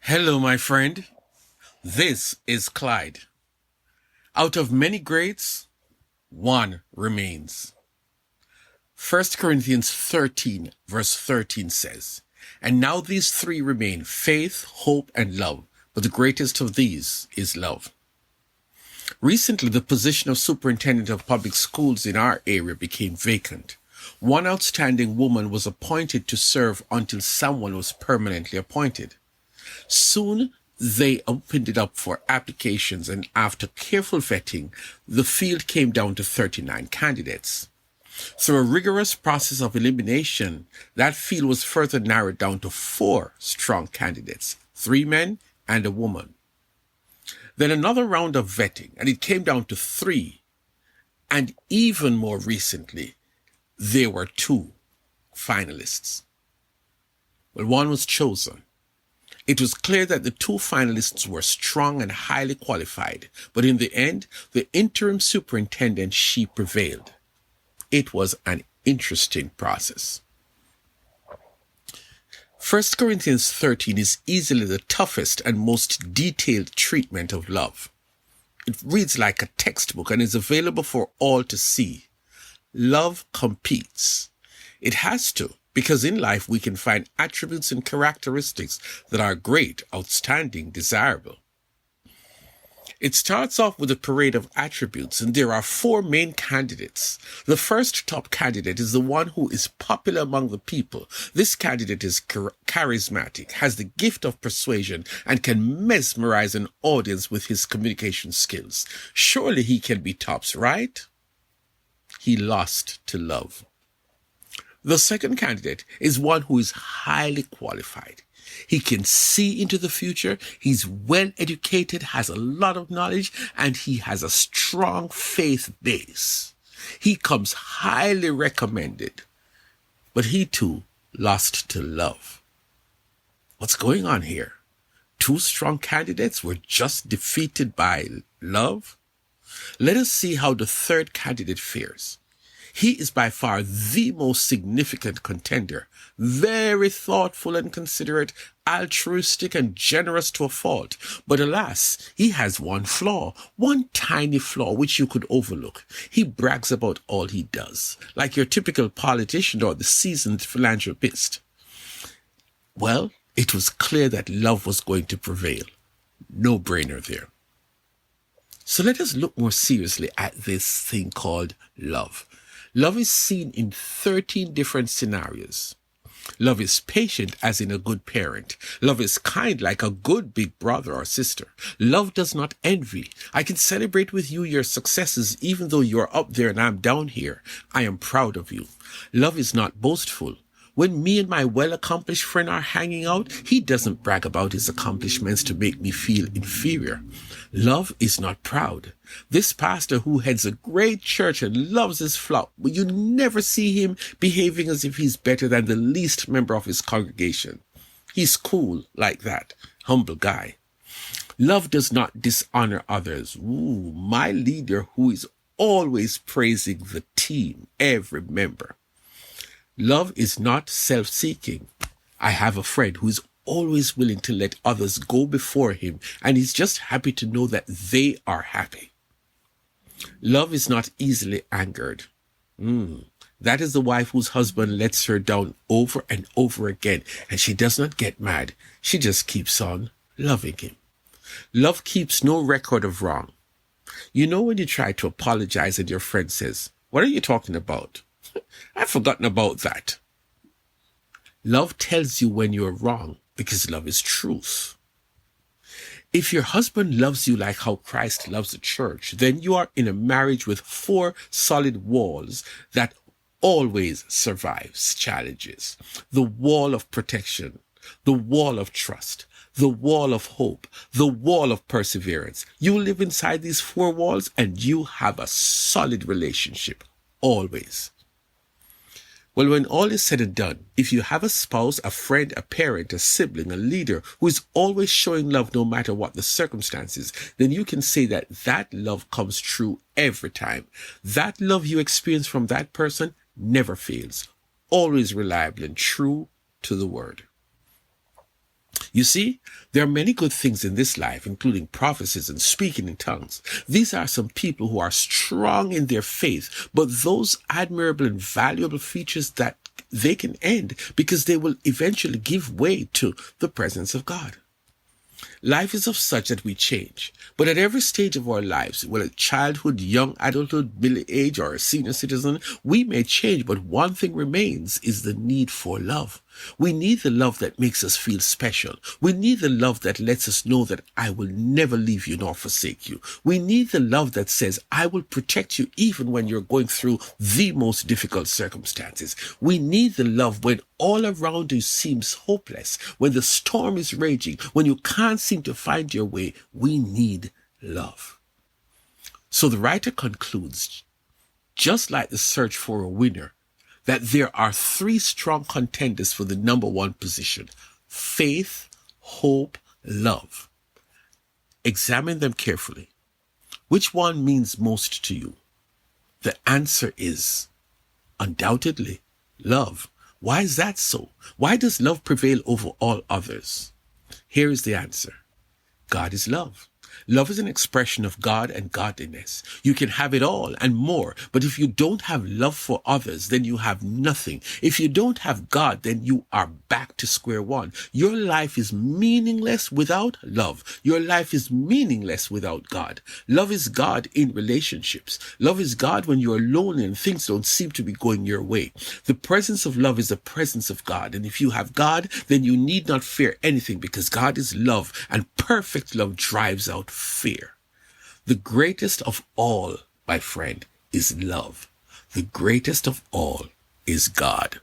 Hello, my friend. This is Clyde. Out of many greats, one remains. 1 Corinthians 13, verse 13 says, "And now these three remain, faith, hope, and love, but the greatest of these is love." Recently, the position of superintendent of public schools in our area became vacant. One outstanding woman was appointed to serve until someone was permanently appointed. Soon, they opened it up for applications, and after careful vetting, the field came down to 39 candidates. Through a rigorous process of elimination, that field was further narrowed down to 4 strong candidates, 3 men and a woman. Then another round of vetting, and it came down to 3. And even more recently, there were 2 finalists. Well, one was chosen. It was clear that the 2 finalists were strong and highly qualified, but in the end, the interim superintendent, she prevailed. It was an interesting process. 1 Corinthians 13 is easily the toughest and most detailed treatment of love. It reads like a textbook and is available for all to see. Love competes. It has to, because in life we can find attributes and characteristics that are great, outstanding, desirable. It starts off with a parade of attributes, and there are 4 main candidates. The first top candidate is the one who is popular among the people. This candidate is charismatic, has the gift of persuasion, and can mesmerize an audience with his communication skills. Surely he can be tops, right? He lost to love. The second candidate is one who is highly qualified. He can see into the future, he's well educated, has a lot of knowledge, and he has a strong faith base. He comes highly recommended, but he too lost to love. What's going on here? 2 strong candidates were just defeated by love? Let us see how the third candidate fares. He is by far the most significant contender, very thoughtful and considerate, altruistic and generous to a fault. But alas, he has one flaw, one tiny flaw which you could overlook. He brags about all he does, like your typical politician or the seasoned philanthropist. Well, it was clear that love was going to prevail. No brainer there. So let us look more seriously at this thing called love. Love is seen in 13 different scenarios. Love is patient, as in a good parent. Love is kind, like a good big brother or sister. Love does not envy. I can celebrate with you your successes even though you're up there and I'm down here. I am proud of you. Love is not boastful. When me and my well-accomplished friend are hanging out, he doesn't brag about his accomplishments to make me feel inferior. Love is not proud. This pastor who heads a great church and loves his flock, but you never see him behaving as if he's better than the least member of his congregation. He's cool like that, humble guy. Love does not dishonor others. Ooh, my leader who is always praising the team, every member. Love is not self-seeking. I have a friend who is always willing to let others go before him, and he's just happy to know that they are happy. Love is not easily angered. That is the wife whose husband lets her down over and over again, and she does not get mad. She just keeps on loving him. Love keeps no record of wrong. You know when you try to apologize and your friend says, "What are you talking about?" "I've forgotten about that." Love tells you when you're wrong, because love is truth. If your husband loves you like how Christ loves the church, then you are in a marriage with 4 solid walls that always survives challenges. The wall of protection, the wall of trust, the wall of hope, the wall of perseverance. You live inside these 4 walls and you have a solid relationship, always. Well, when all is said and done, if you have a spouse, a friend, a parent, a sibling, a leader who is always showing love no matter what the circumstances, then you can say that that love comes true every time. That love you experience from that person never fails, always reliable and true to the word. You see, there are many good things in this life, including prophecies and speaking in tongues. These are some people who are strong in their faith, but those admirable and valuable features that they can end because they will eventually give way to the presence of God. Life is of such that we change, but at every stage of our lives, whether childhood, young adulthood, middle age, or a senior citizen, we may change, but one thing remains is the need for love. We need the love that makes us feel special. We need the love that lets us know that I will never leave you nor forsake you. We need the love that says, I will protect you even when you're going through the most difficult circumstances. We need the love when all around you seems hopeless, when the storm is raging, when you can't seem to find your way. We need love. So the writer concludes, just like the search for a winner, that there are three strong contenders for the number one position: faith, hope, love. Examine them carefully. Which one means most to you? The answer is undoubtedly love. Why is that so? Why does love prevail over all others? Here is the answer. God is love. Love is an expression of God and godliness. You can have it all and more, but if you don't have love for others, then you have nothing. If you don't have God, then you are back to square one. Your life is meaningless without love. Your life is meaningless without God. Love is God in relationships. Love is God when you're lonely and things don't seem to be going your way. The presence of love is the presence of God. And if you have God, then you need not fear anything because God is love, and perfect love drives out fear. The greatest of all, my friend, is love. The greatest of all is God.